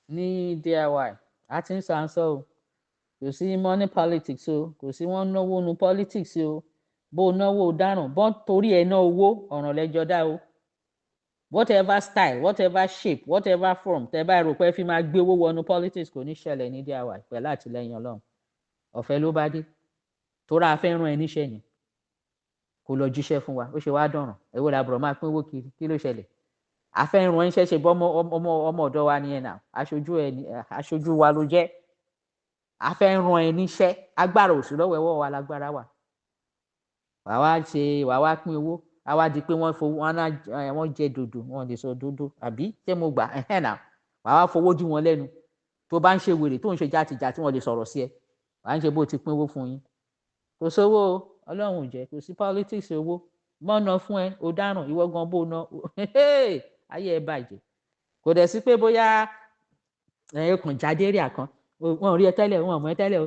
ní DIY a ti ń sàǹsọ o kò sí money politics o kò sí wọ́n náwó nu politics o bó náwó dáràn bọ́n torí ẹ̀ ná owó ọ̀ràn lẹ́jọ́ dá o whatever style whatever shape whatever form tẹ́ bá rò pé fi máa gbé owó wọnú politics kò ní ṣẹlẹ̀ ní DIY pẹ̀lú àtìlẹ́yìn Ọlọ́run ọ̀fẹ́ ló bá dé tó ra afẹ́ rán ẹ níṣẹ́ yẹn kó lọ jíṣẹ́ fún wa ó ṣe wá dọ̀ràn èwo làbúrò máa pín owó kiri kí ló ṣẹlẹ̀ afẹ́ rán ẹ níṣẹ́ ṣe bọ́ ọmọ ọ̀dọ́ wa nìyẹn náà aṣojú wa ló jẹ́ afẹ́ rán ẹ níṣẹ́ agbára òsì lọ́wọ́ ẹ̀wọ́ wa lágbára wà wàá wá pín owó àwa di pé wọ́n jẹ dòdò wọ́n lè sọ dòdò àbí ṣé mo gbà ẹ̀hẹ́n náà wàá wá fowó dí wọn lẹ́nu tó bá ń ṣe wèrè tó ń ṣe játijàti wọ́n lè sọ̀rọ̀ sí ẹ wàá ń ṣe bó ti pín owó fún yín kò sówó Ọlọ́run ò jẹ́ kò sí politics owó mọ́nà fún ẹ o dáràn ìwọ gan bó ná ayé ẹ bàjẹ́ kò dẹ̀ sí pé bóyá ẹ̀ẹ́kàn jáde rí àkàn wọn ò rí ẹ tẹ́lẹ̀ wọn ò mọ̀ ẹ tẹ́lẹ̀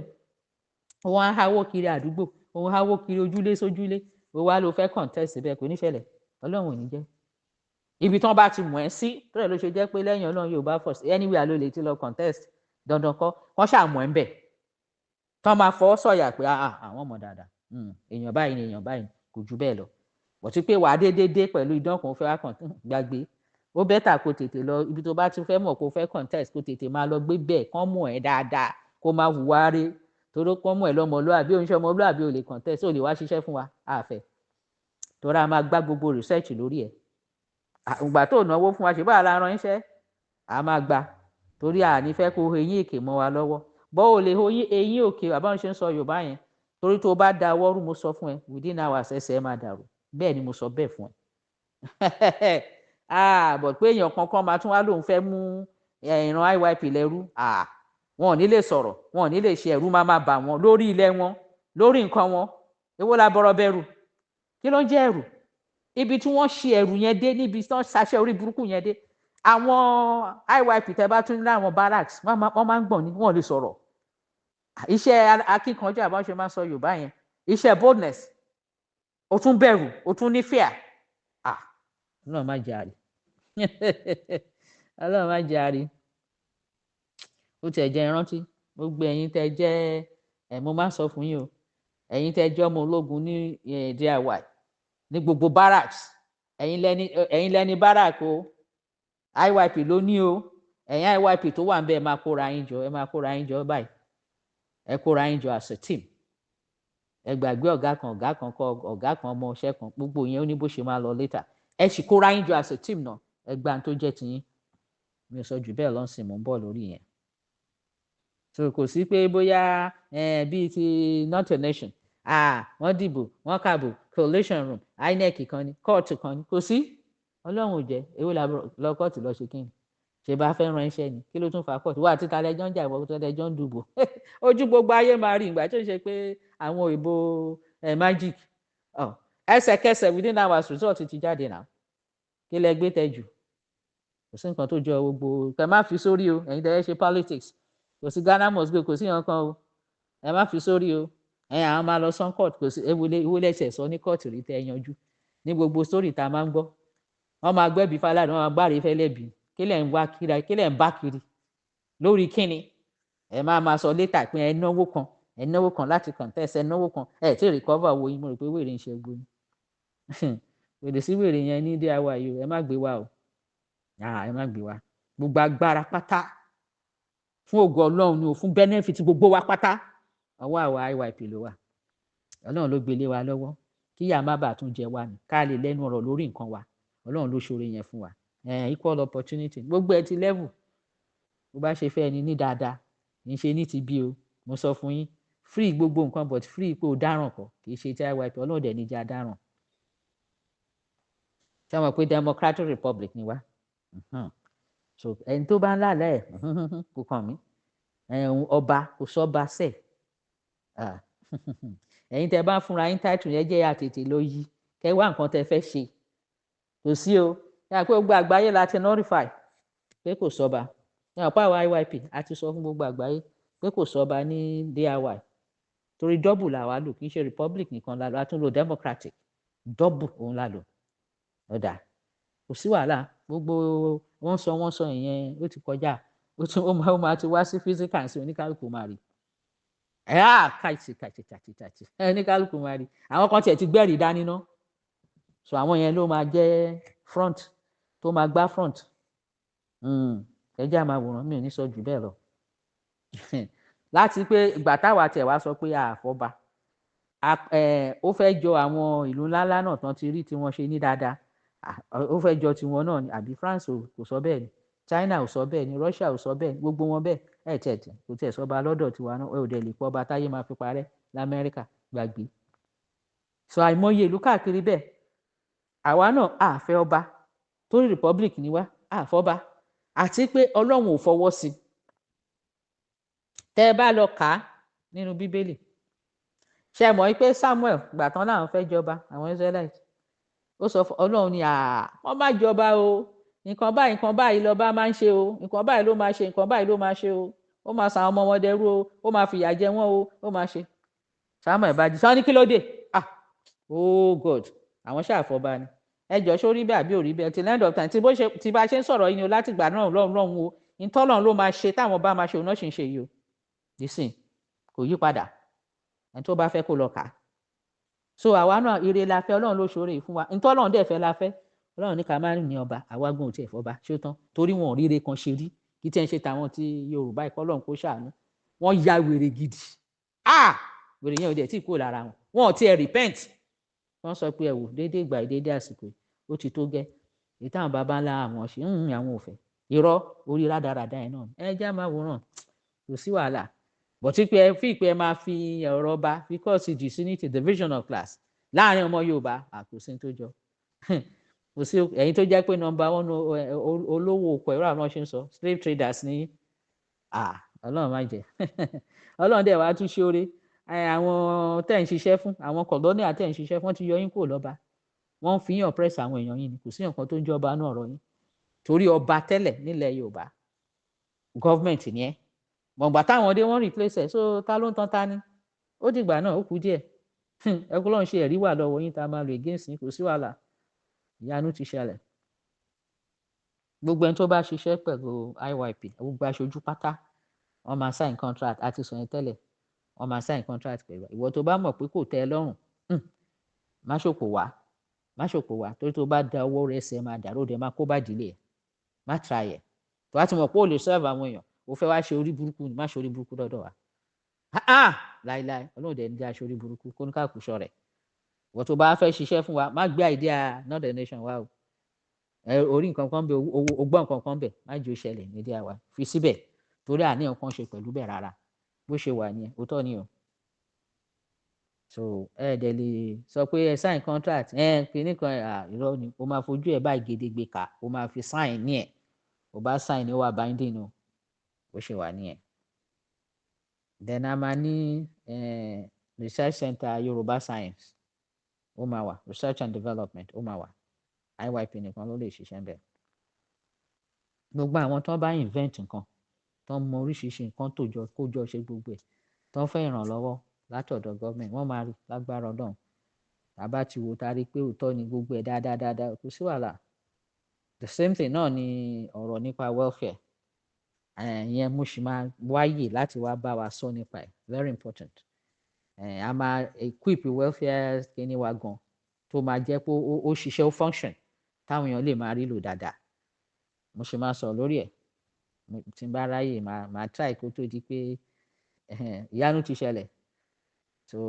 o wọn á háwó kiri àdúgbò wọn á háwó kiri ojúlé sójúlé o wá ló fẹ́ contest bẹ́ẹ̀ kò ní ṣẹlẹ̀ Ọlọ́run ò ní jẹ́ ibi tí wọ́n bá ti mọ̀ ẹ́ sí tọ́lẹ̀ ló ṣe jẹ́ pé lẹ́yìn Ọlọ́run yóò bá force anywhere ló lè ti lọ contest dandan kọ́ wọ́n ṣàmọ̀ ẹ́ ń bẹ̀ tọ́ máa fọwọ́ sọ̀yà pé àwọn ọmọ dáadáa èèyàn báyìí ni èèyàn báyìí kò jù bẹ́ẹ̀ lọ bọ̀tí pé wàá déédéé pẹ̀lú idán kan fẹ́ wá kàn gbàgbé ó bẹ́tà kó tètè lọ ibi tó bá ti fẹ́ mọ̀ kó fẹ́ contest kó tètè máa lọ gbé bẹ́ẹ̀ kán mọ̀ ẹ́ dáadáa kó máa hùwà rí torí kán mọ̀ ẹ́ lọ́mọlúàbí oníṣẹ́ ọmọlúàbí ò lè contest ò lè wá ṣiṣẹ́ fún wa àfẹ́ torí a máa gbá gbogbo research lórí ẹ̀ ìgbà tó náwó fún wa ṣe báà la rán iṣẹ́ a máa gbà torí àní fẹ́ kó eyín èké mọ́ wa lọ́wọ́ bọ́ ò lè eyín òkè àbáwọn ṣe ń sọ Yorùbá yẹn torí tó bá da ọwọ́ rú mo sọ fún ẹ within hours ẹsẹ̀ ẹ máa dàrú bẹ́ẹ̀ ni mo sọ bẹ́ẹ̀ fún ẹ bọ̀ pé èèyàn kankan máa tún wá lóun fẹ́ mú ìran IYP lẹ́rú wọn ò ní lè sọ̀rọ̀ wọn ò ní lè ṣe ẹ̀rú máa bà wọ́n lórí ilẹ̀ wọn lórí nǹkan wọn èwo la bọ̀rọ̀ bẹ̀rù kí ló ń jẹ́ ẹ̀rù ibi tí wọ́n ṣe ẹ̀rù yẹn dé níbi tí wọ́n ṣaṣẹ́ orí burúkú yẹn dé àwọn IYP tẹ́ bá tún ní àwọn barracks wọ́n máa ń gbọ̀n ní wọ́n lè sọ̀rọ̀ iṣẹ́ akíkanjú àbá ṣe máa ń sọ Yorùbá yẹn iṣẹ́ boldness o tún bẹ̀rù o tún ní fear Ọlọ́run má jàre Ọlọ́run má jàre ó tiẹ̀ jẹ́ ìrántí gbogbo ẹ̀yin tẹ́ jẹ́ mo máa ń sọ fún yín o ẹ̀yin tẹ́ jẹ́ ọmọ ológun ní DIY ní gbogbo barracks ẹ̀yin lẹ́ni barrack o IYP ló ní o ẹ̀yin IYP tó wà ń bẹ̀ ẹ máa kóra yín jọ báyìí ẹ kóra yín jọ as a team ẹ gbàgbé ọ̀gá kan kọ ọ̀gá kan ọmọ ọṣẹ́ kan gbogbo yẹn ó ní bó ṣe máa lọ later ẹ sì kóra yín jọ as a team náà ẹ gbà tó jẹ́ tiyín mi ò sọ jù bẹ́ẹ̀ lọ́sìn mò ń bọ̀ lórí yẹn so kò sí pé bóyá bíi ti not a nation wọ́n dìbò wọ́n kàbò collation room INEC kan ní kóòtù kan ní kò sí Ọlọ́run ò jẹ́ èwo lọ kóòtù lọ ṣe kíni ṣe bá fẹ́ ran iṣẹ́ ni kí ló tún fa kóòtù wà títa lẹ́jọ́ ń jà ìwọ tó lẹ́jọ́ ń dùbò ojú gbogbo ayé máa rí ìgbà tó ṣe pé àwọn òyìnbó magic ẹsẹ̀kẹsẹ̀ within hours result ti jáde náà kí lẹ gbé tẹ jù kò sí nǹkan tó jọ gbogbo kẹ má fi sórí o ẹ̀yin tẹ́ ṣe politics kò sí Ghana must go kò sí nǹkan o ẹ má fi sórí o àwọn máa lọ sán court kò sí ewúlé ẹsẹ̀ sọ ní court rí tẹ yanjú ní gbogbo story tá a máa ń gbọ́ wọ́n máa gbẹ́bí Fálànà wọ́n máa gbáre fẹ́lẹ́bí kí lẹ̀ ń wá kiri kí lẹ̀ ń bá kiri lórí kíni ẹ máa sọ létà pé ẹ náwó kan láti contest ẹ náwó kan ẹ tí recover owó yín mo rò pé wèrè ń ṣe gbóni wèrè sí wèrè yẹn ní DIY yìí ẹ má gbé wa o ẹ má gbé wa gbogbo agbára pátá fún ògo Ọlọ́run ni o fún benefit gbogbo wa pátá ọwọ́ àwa IYP ló wà Ọlọ́run ló gbélé wa lọ́wọ́ kíyà má bàa tún jẹ wá ní ká lè lẹ́nu ọ̀rọ̀ lórí nǹkan wa Ọlọ́run ló ṣoore yẹn fún wa equal opportunity gbogbo ẹ ti level bó bá ṣe fẹ́ ẹni ní dáadáa ní ṣe ní ti bí o mo sọ fún yín free gbogbo nǹkan but free pé o dáràn kọ́ kì í ṣe ti IYP Ọlọ́run dẹ̀ ní jẹ́ adáràn ṣé wọn pé Democratic Republic ni wá so ẹni tó bá ń lálẹ́ ẹ̀ kò kàn mí ọba kò sọ́ba sẹ̀ ẹ̀yin tẹ́ bá fúnra yín title yẹn jẹ́ àtètè ló yí kẹ́ wá nǹkan tẹ́ fẹ́ ṣe kò sí o yàrá pé gbogbo àgbáyé láti notify pé kò sọ́ba yàrá pé àwọn IYP a ti sọ fún gbogbo àgbáyé pé kò sọ́ba ní DIY torí double làwa lò kì í ṣe republic nìkan la lò a tún lò democratic double òun la lò ọ̀dà kò sí wàhálà gbogbo wọ́n sọ ìyẹn ó ti kọjá ó máa ti wá sí physical sí oníkálukú máa rí kàìtì oníkálukú máa rí àwọn kan tiẹ̀ ti gbẹ́rìí dání ná so àwọn yẹn ló máa jẹ́ front tó máa gbá front ẹjẹ́ àmàwòrán mi ò ní sọ jù bẹ́ẹ̀ lọ láti pé ìgbà táwa tẹ̀ wá sọ pé àfọba ó fẹ́ jọ àwọn ìlú ńláńlá náà tán ti rí tí wọ́n ṣe ní dáadáa ó fẹ́ jọ tiwọn náà ni àbí France kò sọ bẹ́ẹ̀ ni China ò sọ bẹ́ẹ̀ ni Russia ò sọ bẹ́ẹ̀ ni gbogbo wọn bẹ́ẹ̀ tẹ̀tẹ̀ kò tẹ̀ sọba lọ́dọ̀ tiwa náà ò dẹ̀ lè pọ̀ ọba táyé máa fi parẹ́ l'Amẹ́ríkà gbàgbé so àìmọye ìlú káàkiri bẹ́ẹ̀ àwa náà àfẹ́ ọba torí republic ni wá àfọba àti pé Ọlọ́run ò fọwọ́ sí tẹ́ ẹ bá lọ kà á nínú Bíbélì ṣe mọ̀ pé Samuel gbà tán láwọn fẹ́ jọba àwọn Israelite ó sọ fún Ọlọ́run ni wọ́n má jọba o nǹkan báyìí lọ́ba máa ń ṣe o nǹkan báyìí ló máa ṣe nǹkan báyìí ló máa ṣe o ó máa sàn àwọn ọmọ wọn dẹrú o ó máa fìyà jẹ wọn o ó máa ṣe Samuel bá jí sọ ní kí ló dé oh God àwọn ṣàfọba ni ẹjọ́ sórí bẹ́ẹ̀ àbí òrí bẹ́ẹ̀ till end of time tí bá ṣe ń sọ̀rọ̀ yìí ni o láti gbà náà lọ́run o ìtọ́lọ́run ló máa ṣe táwọn bá máa ṣe òun náà ṣì ń ṣe yìí o nísìn kò yí padà ẹni tó bá fẹ́ kó lọ kà á so àwa náà ire la fẹ́ Ọlọ́run ló ṣoore fún wa ìtọ́lọ́run dẹ̀ fẹ́ la fẹ́ Ọlọ́run ní ká má ní ọba àwa gbọ́n ò tiẹ̀ fọba ṣó tán torí wọn ò ríre kan ṣe rí kí tẹ́ ń ṣe tàwọn ti Yorùbá ìkọ́ Ọlọ́run kó ṣàánú wọ́n ya wèrè gidi wèrè yẹn ò dẹ̀ tí kúrò lára wọn ò tiẹ̀ repent wọ́n sọ pé ẹ wò déédé ìgbà déédé àsìkò ó ti tó gẹ́ èyí táwọn baba ńlá àwọn ṣe àwọn òfẹ́ irọ́ orí rádaràda ẹ̀ náà ẹ já máa wòran kò sí wàhálà bọ̀tí pé ẹ fi ìpè ẹ máa fi ọ̀rọ̀ ọba because it is unity division of class láàrin ọmọ Yorùbá àkòsí tó jọ kò sí ẹ̀yin tó jẹ́ pé nọ́mbà wọn olówó òkú ẹ̀rọ àwọn ṣe ń sọ slave traders ní Ọlọ́run má jẹ́ Ọlọ́run dẹ̀ wá tún ṣe oore àwọn tẹ́ ń ṣiṣẹ́ fún àwọn kọ̀lọ́nìà tẹ́ ń ṣiṣẹ́ fún ti yọ yín kúrò lọ́ba wọ́n fi yàn press àwọn èèyàn yín ni kò sí nǹkan tó ń jọba náà ọ̀rọ̀ yín torí ọba tẹ́lẹ̀ nílẹ̀ Yorùbá gọ́ọ̀mẹ̀ntì ni ẹ́ mọ̀gbà táwọn dé wọ́n replace ẹ̀ so ta ló ń tán ta ni ó dìgbà náà ó kù díẹ̀ ẹkú lọ́n ṣe ẹ̀rí wà lọ́wọ́ yín tá a máa lo against yín kò sí wàhálà ìyanu ti ṣẹlẹ̀ gbogbo ẹni tó bá ṣiṣẹ́ pẹ̀lú IYP gbogbo aṣojú pátá wọ́n máa sign contract àti sọ yẹn tẹ́lẹ̀ wọ́n máa sign contract pẹ̀lú ìwọ tó bá mọ̀ pé kò tẹ́ ẹ lọ́rùn má ṣòkò wá torí tó bá da owó rẹ̀ ṣe máa dàrú dẹ̀ máa kó bá dìlé ẹ̀ má try ẹ̀ tó bá ti mọ̀ pé ó lè serve àwọn èèyàn ó fẹ́ wá ṣe orí burúkú ni má ṣe orí burúkú dọ́dọ̀ wa láíláí Ọlọ́run dẹ̀ ń dá aṣọ orí burúkú kó ní káàkùn ṣọ rẹ̀ ìwọ tó bá fẹ́ ṣiṣẹ́ fún wa má gbé idea Northern Nation wa o orí nǹkan kan bẹ ogbọ́n nǹkan kan bẹ má jẹ́ ó ṣẹlẹ̀ ní idea wa fi síbẹ̀ torí àníyàn kan ṣe pẹ̀lú bẹ̀ rárá bó ṣe wà nìyẹn òótọ́ ni o so dẹ̀ lè sọ pé ẹ sign contract kìíní kan irọ́ ni o máa fojú ẹ báyìí gédégbé ká o máa fi sign ní ẹ̀ o bá sign ní ó wà binding o bó ṣe wà nìyẹn then a máa ní research center Yorùbá science ó máa wà research and development ó máa wà IYP nìkan ló lè ṣiṣẹ́ bẹ́ẹ̀ gbogbo àwọn tó bá invent nǹkan tó mọ oríṣiríṣi nǹkan kó jọ ṣe gbogbo ẹ̀ tó fẹ́ ìrànlọ́wọ́ látọ̀dọ̀ gọ́ọ̀mẹ̀ntì wọ́n máa rí lágbára Ọlọ́run tàbá ti wò tá a rí pé òótọ́ ni gbogbo ẹ̀ dáadáa kò sí wàhálà the same thing náà ni ọ̀rọ̀ nípa welfare ìyẹn mo sì máa wáyè láti wá bá wa sọ nípa ẹ̀ very important a máa equip welfare kíní wa gan tó máa jẹ́ pé ó ṣiṣẹ́ ó function táwọn èèyàn lè máa rí lò dáadáa mo sì máa sọ lórí ẹ̀ tí n bá ráyè máa try kó tó di pé ìyanu ti ṣẹlẹ̀ so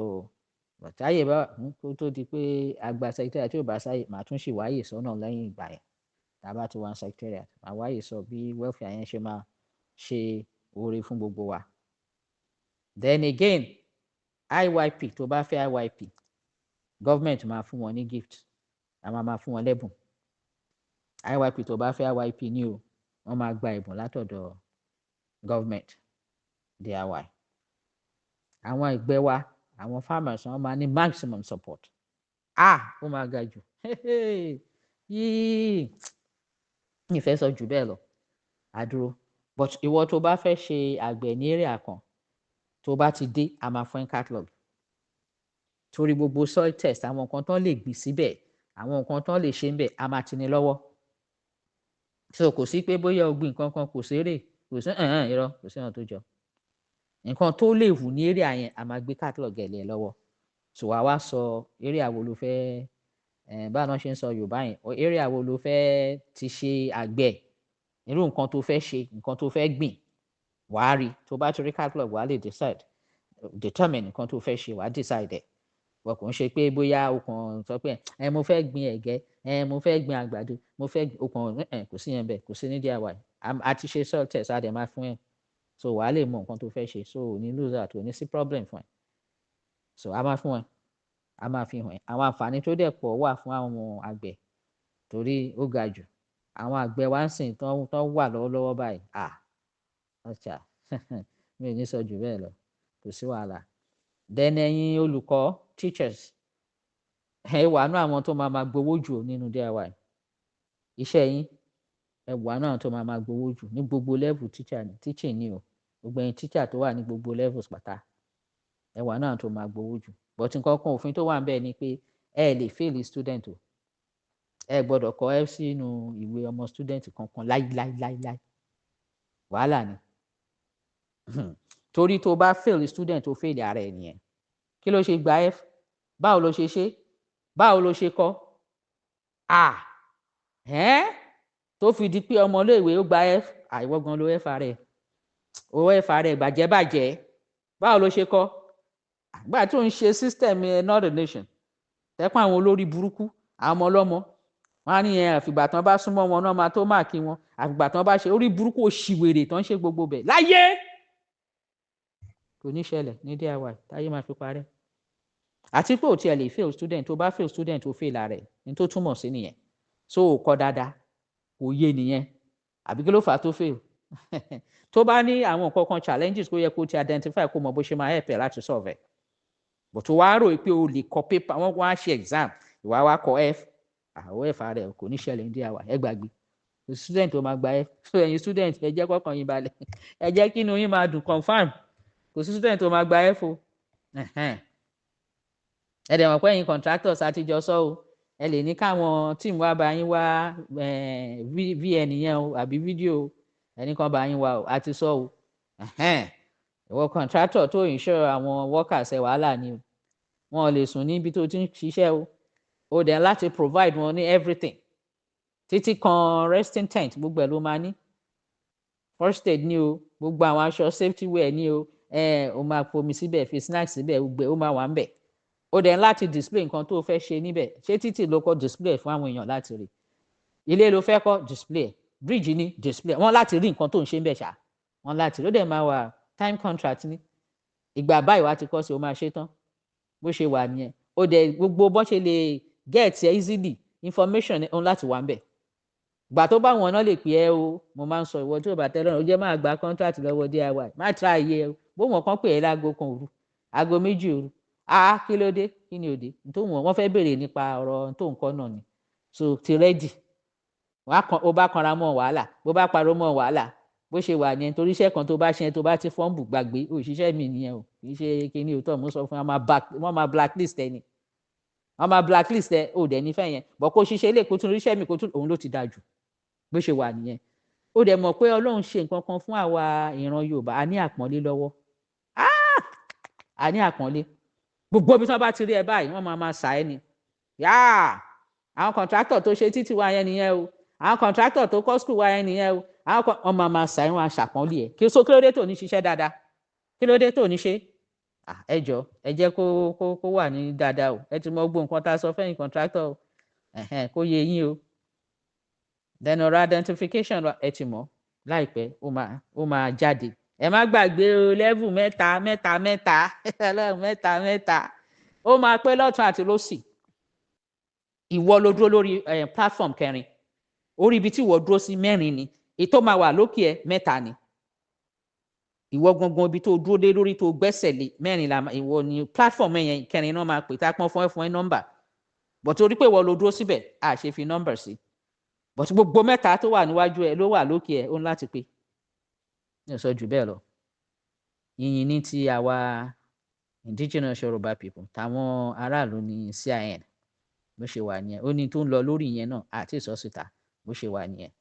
bàtáyè bá kó tó di pé àgbà secretariat tí ò bá sáyè màá tún ṣì wáyè sọ́nà lẹ́yìn ìgbà yẹn tàbá ti wá secretariat màá wáyè sọ bí welfare yẹn ṣe máa ṣe oore fún gbogbo wa then again IYP tó bá fẹ́ IYP government máa fún wọn ní gift a máa fún wọn lẹ́bùn IYP tó bá fẹ́ IYP ní o wọ́n máa gba ẹ̀bùn látọ̀dọ̀ government DIY àwọn ẹgbẹ́ wa àwọn farmers wọ́n máa ní maximum support ó máa ga jù yìí ìfẹ́ sọ jù bẹ́ẹ̀ lọ àdúró but ìwọ tó bá fẹ́ ṣe àgbẹ̀ ní area kan tó bá ti dé a máa fún catalog torí gbogbo soil test àwọn nǹkan tán lè gbìn síbẹ̀ àwọn nǹkan tán lè ṣe ń bẹ̀ a máa ti ní lọ́wọ́ so kò sí pé bóyá o gbìn nǹkan kan kò ṣeré kò sí irọ́ kò sí ọ̀nà tó jọ nǹkan tó lè wù ní area yẹn a máa gbé catalog ẹ̀ lé ẹ lọ́wọ́ so wàá wá sọ area wo ló fẹ́ báwo náà ṣe ń sọ Yorùbá yẹn area wo ló fẹ́ ti ṣe àgbẹ̀ irú nǹkan tó fẹ́ ṣe nǹkan tó fẹ́ gbìn wàá rí tó bá ti rí catalog wàá lè determine nǹkan tó fẹ́ ṣe wàá decide ẹ̀ wọ́n kò ń ṣe pé bóyá o kàn sọ pé mo fẹ́ gbin ẹ̀gẹ́ mo fẹ́ gbin àgbàdo mo fẹ́ o kàn kò sí yẹn bẹ́ẹ̀ kò sí ní DIY a ti ṣe soil test a dẹ̀ máa fún ẹ so wàá lè mọ nǹkan tó fẹ́ ṣe so ò ní lose out ò ní sí problem fún ẹ so a máa fún ẹ a máa fi hàn ẹ àwọn àǹfààní tó dẹ̀ pọ̀ wà fún àwọn àgbẹ̀ torí ó ga jù àwọn àgbẹ̀ wa ń sìn tán wà lọ́wọ́lọ́wọ́ báyìí ọ̀chà mi ò ní sọ jù bẹ́ẹ̀ lọ kò sí wàhálà then ẹ̀yin olùkọ́ teachers ẹ wà nú àwọn tó máa gbowó jù nínú DIY iṣẹ́ yín ẹ wà nú àwọn tó máa gbowó jù ní gbogbo level teaching ni o gbogbo ẹ̀yin teacher tó wà ní gbogbo levels pátá ẹ wà nú àwọn tó máa gbowó jù but nǹkan kan òfin tó wà ń bẹ̀ ni pé ẹ lè fail student o ẹ gbọ́dọ̀ kọ ẹ sínú ìwé ọmọ student kankan láíláíláíláí wàhálà ni torí tó bá fail student tó fail ara ẹ nìyẹn kí ló ṣe gba F báwo ló ṣe báwo ló ṣe kọ tó fi di pé ọmọléèwé ó gba F àìwọ gan ló F ara ẹ ó F ara ẹ bàjẹ́ báwo ló ṣe kọ àgbà tó ń ṣe system northern nation tẹ́pọ̀ àwọn olórí burúkú àwọn ọmọ ọlọ́mọ wọn á ní àfìgbà tán bá súnmọ́ wọn náà máa tó máàkì wọn àfìgbà tán bá ṣe orí burúkú òṣìwèrè tán ṣe gbogbo bẹ̀ láyé kò ní ṣẹlẹ̀ ní DIY táyé máa fi parẹ́ àti pé ò tiẹ̀ lè fail student tó bá fail student ó fail ara ẹ̀ ní tó túmọ̀ sí nìyẹn so ò kọ́ dáadáa kò yé nìyẹn àbí kí ló fà á tó fail tó bá ní àwọn nǹkan kan challenges kó yẹ kó ti identify kó mọ bó ṣe máa help ẹ láti solve ẹ̀ but wá rò pé o lè kọ paper wọn wá ṣe exam ìwà wa kọ F àwọn F ara ẹ̀ kò ní ṣẹlẹ̀ ní DIY ẹ gbàgbé student tó máa gba F so ẹ̀yin student ẹ jẹ́ kọ́kàn yín balẹ̀ ẹ jẹ́ kí inú yín máa dùn confam kò sí student tó máa gba F o ẹ dẹ̀ mọ̀ pé ẹ̀yin contractors àtijọ́ sọ o ẹ lè ní káwọn team wa bá yín wá VN yẹn o àbí fídíò ẹnì kan bá yín wá o àti sọ o ìwọ contractor tó insure àwọn workers ẹ wàhálà ni o wọn ò lè sùn níbi tó ti ń ṣiṣẹ́ o dẹ̀ láti provide wọn ní everything títí kan resting tent gbogbo ẹ̀ ló máa ní first aid ní o gbogbo àwọn aṣọ safety wear ní o o máa fomi síbẹ̀ fi snacks síbẹ̀ gbogbo ó máa wà ń bẹ̀ o dẹ̀ láti display nǹkan tó fẹ́ ṣe níbẹ̀ ṣé títì ló kọ́ display fún àwọn èèyàn láti rí ilé ló fẹ́ kọ́ display bridge ní display wọ́n láti rí nǹkan tó ń ṣe ń bẹ̀ ṣá wọ́n láti rí ó dẹ̀ máa wà time contract ní ìgbà báyìí wá ti kọ́ sí o máa ṣe tán bó ṣe wà nìyẹn o dẹ̀ gbogbo bó ṣe lè get easily information òun láti wà ń bẹ̀ gbà tó bá wọn náà lè pè ẹ́ o mo máa ń sọ ìwọ tí ò bá tẹ́ lọ́rùn ó jẹ́ máa gba contract lọ́wọ́ DIY má try iye o bó wọn kàn pè é láago kan òru aago 2 òru kí ló dé kí ni òde tó wọn fẹ́ béèrè nípa ọ̀rọ̀ tó nǹkan náà ni so ti ready ó bá kanra mọ́ wàhálà bó bá parọ́ mọ́ wàhálà bó ṣe wà nìyẹn torí iṣẹ́ kan tó bá ṣe tó bá ti fọ́ǹbù gbàgbé òṣìṣẹ́ mi nìyẹn o kì í ṣe kíní òótọ́ mo sọ fún wọn máa blacklist ẹ ni wọn máa blacklist ẹ ò dẹ̀ nífẹ̀ẹ́ yẹn bọ̀ kó ṣiṣẹ́ ilé kó tún ríṣẹ́ mi kó tún òun ló ti dáa jù bó ṣe wà nìyẹn ó dẹ̀ mọ̀ pé Ọlọ́run ṣe nǹkan kan fún àwa ìran Yorùbá a ní àpọ́nlé lọ́wọ́ a ní àpọ́nlé gbogbo bí wọ́n bá ti rí ẹ báyìí wọ́n máa sà ẹ́ ni àwọn contractor tó ṣe títì wa yẹn nìyẹn o àwọn contractor tó kọ́ school wa yẹn nìyẹn o wọ́n máa sà ẹ́ wọn aṣàpọ́nlé ẹ̀ kí ló dé tó ní ṣiṣẹ́ dáadáa kí ló dé tó ní ṣe ẹ jọ̀ọ́ ẹ jẹ́ kó wà ní dáadáa o ẹ ti mọ gbogbo nǹkan tá a sọ fẹ́yìn contractor o kó yé yín o then ọ̀rọ̀ identification ẹ ti mọ̀ láìpẹ́ ó máa jáde ẹ má gbàgbé o level mẹ́ta ó máa pé lọ́tún àti lósì ìwọ ló dúró lórí platform 4 orí ibi tí ìwọ dúró sí 4 ni ètò máa wà lókè ẹ 3 ni ìwọ gangan ibi tó dúró dé lórí tó gbẹ́sẹ̀ lé 4 la ìwọ ni platform yẹn 4 náà máa pè tá a pọ́n fún ẹ nọ́mbà but torí pé ìwọ ló dúró síbẹ̀ a ṣe fi nọ́mbà sí but gbogbo 3 tó wà níwájú ẹ ló wà lókè ẹ ó ń láti pé ní ọ̀sọ́ jù bẹ́ẹ̀ lọ yìnyín ní ti àwa indigenous Yoruba people táwọn aráàlú ní CIN bó ṣe wà nìyẹn ó ní tó ń lọ lórí yẹn náà àti ìsọsíta bó ṣe wà nìyẹn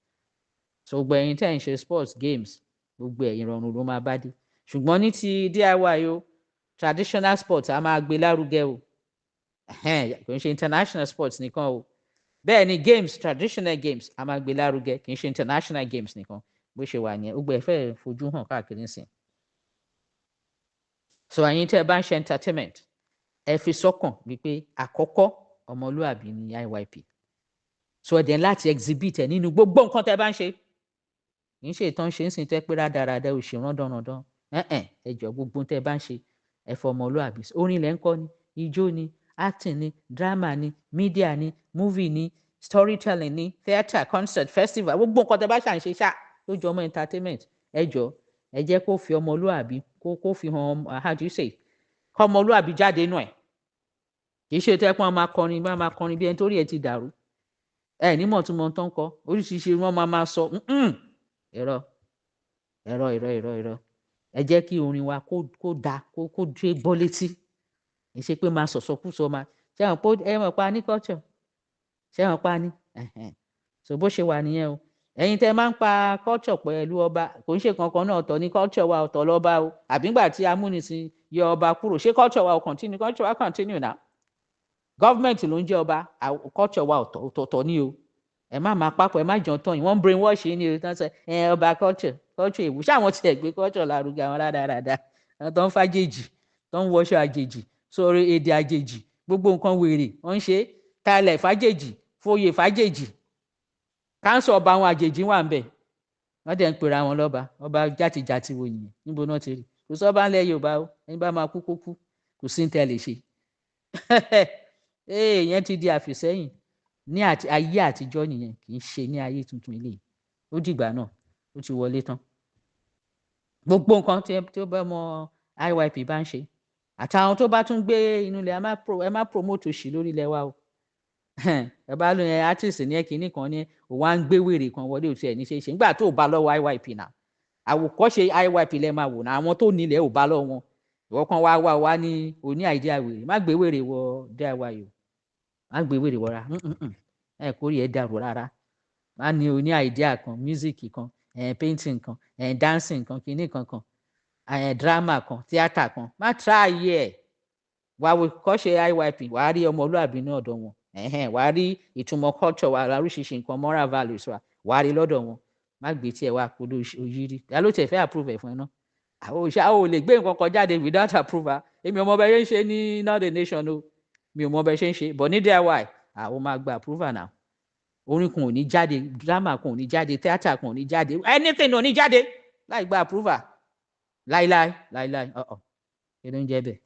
so gbẹ̀yìn tẹ́ ń ṣe sports games gbogbo ẹ̀ ìrọ̀rùn ló máa bá dé. Ṣùgbọ́n ní ti DIY o traditional sports a máa gbé lárugẹ o kò ń ṣe international sports nìkan o. Bẹ́ẹ̀ ni games traditional games a máa gbé lárugẹ kì í ṣe international games nìkan bó ṣe wà nìyẹn gbogbo ẹ̀ fẹ́ fojú hàn káàkiri nísìn. So ẹ̀yin tẹ́ ẹ bá ń ṣe entertainment ẹ fi sọ́kàn wípé àkọ́kọ́ ọmọlúàbí ni IYP. So ẹ dẹ̀ láti exhibit ẹ nínú gbogbo nǹkan tẹ́ ẹ bá ń ṣe. Kì í ṣe ìtàn ṣe ń sìn tẹ́ pé rádaràda òṣèrán dandan ẹ jọ gbogbo tẹ́ ẹ bá ń ṣe ẹ fọ ọmọlúàbí. Orin lẹ́ ń kọ́ ni ijó ni acting ni drama ni media ni movie ni storytelling ni theatre concert festival gbogbo nǹkan tẹ́ bá ṣà ń ṣe ṣá tó jọ ọmọ entertainment ẹ jọ ẹ jẹ́ kó fi ọmọlúàbí kó fi hàn how do you say kọ́ ọmọlúàbí jáde nù ẹ̀. Kì í ṣe tẹ́ pọ́n máa kọrin bí ẹni tó rí ẹ ti dàrú ẹ nímọ̀ tí mo tán kọ oríṣiríṣi wọn máa sọ irọ́ ẹ jẹ́ kí orin wa kó da kó dé bọ́ létí ẹ ṣe pé máa sọ̀sọ́kùsọ máa ṣe hàn pé ẹ mọ̀ pa ní culture ṣe hàn pa ní so bó ṣe wà nìyẹn o. Ẹ̀yin tẹ́ máa ń pa culture pẹ̀lú ọba kò ń ṣe kankan náà ọ̀tọ̀ ní culture wa ọ̀tọ̀ lọ́ba o àbígbà tí amúnisìn yọ ọba kúrò ṣé culture wa ò continue culture wa continue now. Government ló ń jẹ́ ọba culture wa ọ̀tọ̀ ní o ẹ má máa papọ̀ ẹ má jọ tán yìí wọ́n ń brainwash ní o tán sọ ọba culture ìwú ṣáwọn tiẹ̀ gbé culture lárugẹ àwọn rádaràda tó ń fàjèjì tó ń wọṣọ àjèjì sórí èdè àjèjì gbogbo nǹkan wèrè wọ́n ń ṣe talẹ̀ fàjèjì foyè fàjèjì káńsọ̀ ọba àwọn àjèjì wà ń bẹ̀ wọ́n dẹ̀ ń pera wọn lọ́ba ọba játijàti wo yìnyín níbo náà ti rí kò sọ́ba ńlẹ̀ Yorùbá o ẹni bá máa kú kó kú kò sí ní tẹ́ lè ṣe yẹn ti di àfìsẹ́yìn ní ayé àtijọ́ nìyẹn kì í ṣe ní ayé tuntun ilé ó dìgbà náà ó ti wọlé tán. Gbogbo nǹkan tí ó bá mọ IYP bá ń ṣe àtàwọn tó bá tún gbé inú ilẹ̀ ẹ má promote òṣì lórí ilẹ̀ wa o ẹ bá lóyún artist ní ẹkìnní kan ní òun á ń gbé wèrè kan wọlé òtún ẹ̀ ní ṣe ṣe nígbà tó bá lọ́wọ́ IYP náà àwòkọ́ṣe IYP lẹ́ máa wò náà àwọn tó nílẹ̀ ò bá lọ́wọ́ wọn ìwọ kan wá ní oní idea wèrè má gbé wèrè wọ DIY o má gbé wèrè wọra ẹ kórè ẹ dàrú rárá má ní oní idea kan music kan painting kan dancing kan kinní kankan drama kan theatre kan má try ẹ wàá wò kọ́ṣe IYP wàá rí ọmọlúàbí ní ọ̀dọ̀ wọn wàá rí ìtumọ̀ culture wa oríṣiríṣi nǹkan moral values wa wàá rí lọ́dọ̀ wọn má gbé tiẹ̀ wá kó òyìnbí ta ló tẹ̀ fẹ́ approve ẹ̀ fún ẹ náà àwọn ò lè gbé nǹkan kan jáde without approval èmi ò mọ bẹ ṣe ń ṣe ní northern nation o mi ò mọ bẹ ṣe ń ṣe but ní DIY àwọn máa gba approval náà orin kan ò ní jáde drama kan ò ní jáde theatre kan ò ní jáde anything ò ní jáde láì gba approval láíláí kí ló ń jẹ́ bẹ́ẹ̀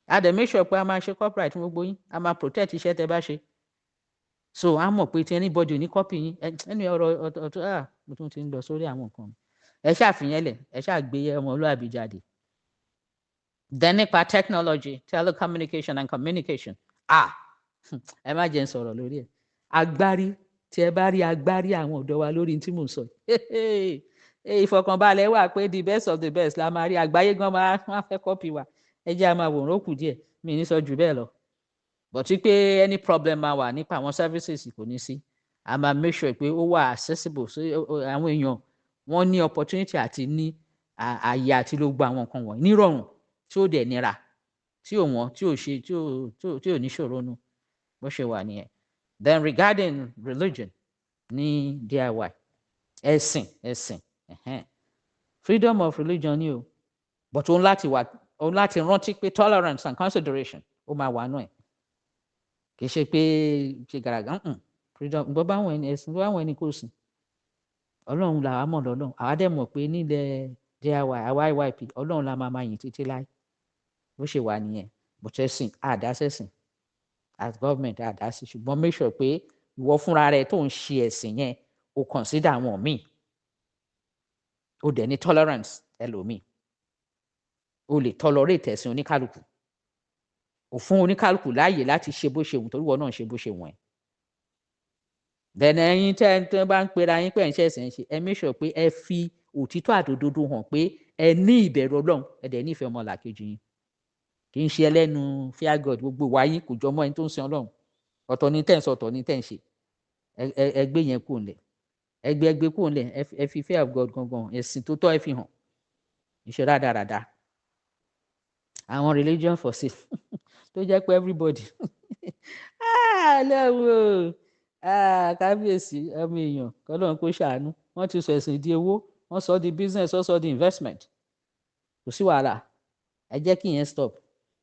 a dẹ̀ make sure pé a máa ṣe copyright fún gbogbo yín a máa protect iṣẹ́ tẹ́ bá ṣe so a mọ̀ pé tí anybody ò ní copy yín ẹni ọ̀rọ̀ mo tún ti ń lọ sórí àwọn nǹkan ẹ ṣàfihàn lẹ̀ ẹ ṣàgbé ọmọlúwàbí jáde. Then nípa technology telecommunication and communication ẹ má jẹ́ ń sọ̀rọ̀ lórí ẹ̀ agbárí tí ẹ bá rí agbárí àwọn ọ̀dọ́ wa lórí tí mò ń sọ ìfọ̀kànbalẹ̀ wà pé the best of the best la máa rí àgbáyé gan máa fẹ́ copy wa ẹ jẹ́ a máa wòrán òkú díẹ̀ mi ní sọ jù bẹ́ẹ̀ lọ but pé any problem máa wà nípa àwọn services kò ní sí a máa make sure pé ó wà accessible so àwọn èèyàn wọ́n ní opportunity àti ní àyè àti ló gba àwọn nǹkan wọ̀nyí nírọ̀rùn tí ó dẹ̀ nira tí ò wọ́n tí ò ní ṣòro nu bó ṣe wà nìyẹn. Then regarding religion ní DIY ẹ̀sìn freedom of religion ni o but òun láti rántí pé tolerance and consideration ó máa wà nù ẹ̀ kì í ṣe pé ṣe gàràgà freedom gbọ́ báwọn ẹni ẹ̀sìn báwọn ẹni kò sìn ọlọ́run làwa mọ̀ lọ́lọ́run àwa dẹ̀ mọ̀ pé nílẹ̀ DIY àwa IYP ọlọ́run la máa yìn títí láì bó ṣe wà nìyẹn but ẹ̀sìn àdásẹ̀sìn as government àdásí ṣùgbọ́n make sure pé ìwọ fúnra rẹ tó ń ṣe ẹ̀sìn yẹn o consider àwọn míì o dẹ̀ ní tolerance ẹlòmíì o lè tolerate ẹ̀sìn oníkálukú o fún oníkálukú láàyè láti ṣe bó ṣe wù torí wọn náà ṣe bó ṣe wù ẹ́ dẹ̀nà ẹ̀yin tẹ́ bá ń pera yín pé ẹ̀ ń ṣe ẹ̀sìn ṣe ẹ make sure pé ẹ fi òtítọ́ àtòdodo hàn pé ẹ ní ìbẹ̀rù ọlọ́run ẹ dẹ̀ nífẹ̀ẹ́ ọmọlàkejì yín kì í ṣe ẹlẹ́nu fear God gbogbo wáyé kò jọ mọ́ ẹni tó ń sin ọlọ́run ọ̀tọ̀ ní tẹ̀ ń sọ ọ̀tọ̀ ní tẹ̀ ń ṣe ẹ gbé yẹn kù ńlẹ̀ ẹgbẹ́ kúrò nílẹ̀, ẹ fi fear of God gangan, ẹ̀sìn tó tọ́ ẹ fi hàn, ìṣe rádaràda. Àwọn religion for sale tó jẹ́ pé everybody lẹ́wọ̀ kábíyèsí ọmọ èèyàn kọ́lọ́run kó ṣàánú, wọ́n ti sọ ẹ̀sìn di owó, wọ́n sọ di business, wọ́n sọ di investment. Kò sí wàhálà, ẹ jẹ́ kí ìyẹn stop,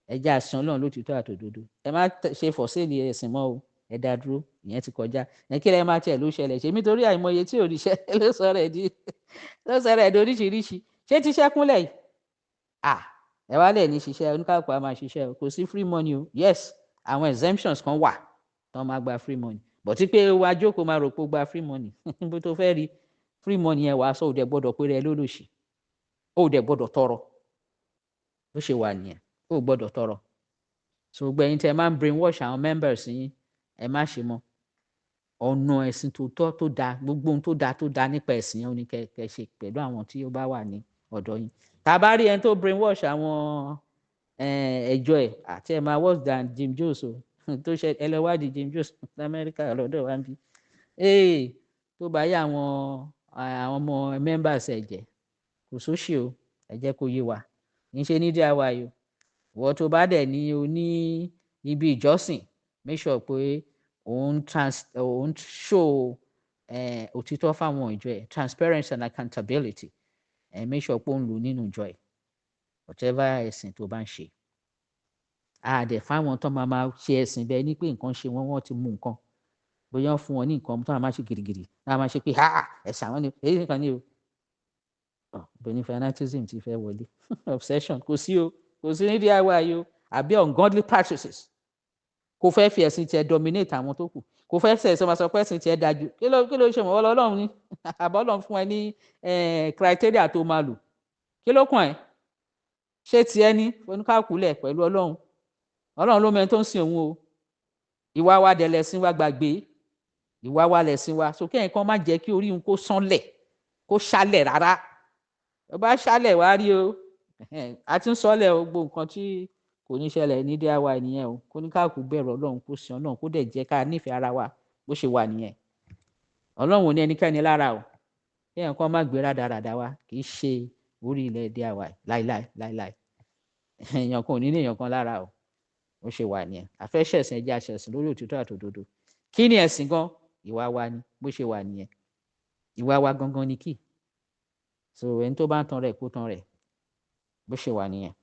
ẹ jẹ́ àṣàn Ọlọ́run lótìtọ́ àtòdodo, ẹ má ṣe for sale ẹ̀sìn mọ́ o, ẹ dá dúró, ìyẹn ti kọjá. Ẹ kí lẹ máa tiẹ̀ ló ṣẹlẹ̀, ṣe nítorí àìmọye tí òrìṣẹ́ ló sọ̀rọ̀ ẹ̀ di oríṣiríṣi. Ṣé tíṣẹ́ kúnlẹ̀ yìí? Ẹ wá lẹ̀ ní ṣiṣẹ́, oníkàkùn á máa ṣiṣẹ́ o, kò sí free money o. Yes, àwọn exemptions kan wà tán máa gba free money, but tí pé wàá jókòó máa rò pé ó gba free money bó tó fẹ́ rí free money yẹn wàá sọ ò dẹ̀ gbọ́dọ̀ pé rẹ lólòṣì, ó dẹ̀ gbọ́dọ̀ tọrọ, bó ṣe wà nìyẹn, ó gbọ́dọ̀ tọrọ. So gbẹ̀yìn tẹ máa ń brainwash àwọn members yín, ẹ má ṣe mọ́. Ọ̀nà ẹ̀sìn tó tọ́ tó dáa, gbogbo ohun tó dáa nípa ẹ̀sìn yẹn ó ní kẹ́ ṣe pẹ̀lú àwọn tí ó bá wà ní ọ̀dọ̀ yín. Tá a bá rí ẹni tó brainwash àwọn ẹjọ́ ẹ̀ àti ẹ̀ máa worse than Jim Jones o tó ṣe ẹ lọ wádìí Jim Jones lamẹ́ríkà lọ́dọ̀ wa ń bí tó bá yá àwọn ọmọ members ẹ̀ jẹ́, kò sóṣì o, ẹ jẹ́ kó yé wa, kì í ṣe ní díẹ̀ wá yìí o. Wọ́n tó bá dẹ̀ ní o ní ibi ìjọsìn, make sure pé òun show òtítọ́ fáwọn ìjọ ẹ̀, transparency and accountability, make sure pé òun lò nínú ìjọ ẹ̀, whatever ẹ̀sìn tó bá ń ṣe. Dẹ̀ fáwọn tó máa ṣe ẹ̀sìn bẹ́ẹ̀ ni pé nǹkan ṣe wọ́n ti mú nǹkan, bóyá fún wọn ní nǹkan tó máa ṣe gìrìgìrì, náà máa ṣe pé ẹ̀sìn àwọn ni èyí nìkan ni o. Bẹ́ẹ̀ni fanatism ti fẹ́ wọlé obsession kò sí o, kò sí ní DIY o, àbí ungodly practices. Kò fẹ́ fi ẹ̀sìn tiẹ̀ dominate àwọn tó kù, kò fẹ́ ṣẹ̀ṣẹ̀ máa sọ pé ẹ̀sìn tiẹ̀ dájú, kí ló ṣe mọ́ Ọlọ́run ni àbọ̀ Ọlọ́run fún ẹ ní criteria tó máa lò, kí ló kàn ẹ́? Ṣé tiẹ̀ ní oníkàkúlẹ̀ pẹ̀lú Ọlọ́run ló mẹ́ni tó ń sìn òun o. Ìwà wa dẹ̀ lẹ̀sìn wa, gbàgbé ìwà wa lẹ̀sìn wa, so kẹ́yìn kan má jẹ́ kí orí òun kó sánlẹ̀, kó ṣálẹ̀ rárá. Ó bá ṣálẹ̀ wá rí o, a ti ń sọ́lẹ̀ o, gbogbo nǹkan tí kò ní ṣẹlẹ̀ ní DIY nìyẹn o, kó ní káàkú bẹ̀rù Ọlọ́run, kó sìn Ọlọ́run, kó dẹ̀ jẹ́ ká nífẹ̀ẹ́ ara wa bó ṣe wà nìyẹn. Ọlọ́run ò ní ẹnikẹ́ni lára o, kẹ́yìn kan má gbé rádaràda wa, kì í ṣe orí ilẹ̀ DIY láíláí. Èèyàn kan ò ní ní èèyàn kan lára o, bó ṣe wà nìyẹn. Àfẹ́ṣẹ̀sìn ẹjẹ́ àṣẹ̀sìn lórí òtítọ́ àtòdodo. Kí ni ẹ̀sìn gan? Ìwà wa ni, bó ṣe wà nìyẹn. Ìwà wa gangan ni key. So ẹni tó bá ń tan rẹ̀ kó tan rẹ̀, bó ṣe wà nìyẹn.